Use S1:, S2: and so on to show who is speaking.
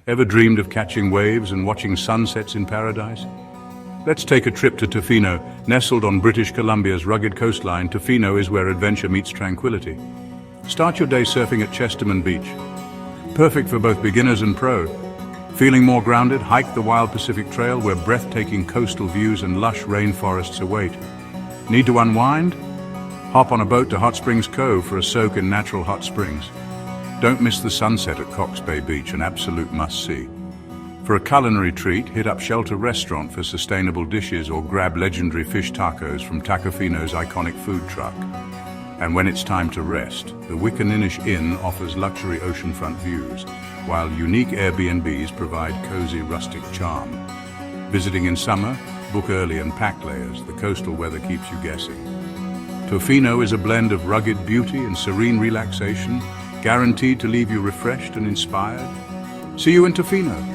S1: Ever dreamed of catching waves and watching sunsets in paradise? Let's take a trip to Tofino. Nestled on British Columbia's rugged coastline, Tofino is where adventure meets tranquility. Start your day surfing at Chesterman Beach. Perfect for both beginners and pro. Feeling more grounded? Hike the Wild Pacific Trail where breathtaking coastal views and lush rainforests await. Need to unwind? Hop on a boat to Hot Springs Cove for a soak in natural hot springs. Don't miss the sunset at Cox Bay Beach, an absolute must-see. For a culinary treat, hit up Shelter Restaurant for sustainable dishes or grab legendary fish tacos from Tofino's iconic food truck. And when it's time to rest, the Wickaninnish Inn offers luxury oceanfront views, while unique Airbnbs provide cozy rustic charm. Visiting in summer? Book early and pack layers. The coastal weather keeps you guessing. Tofino is a blend of rugged beauty and serene relaxation, guaranteed to leave you refreshed and inspired. See you in Tofino.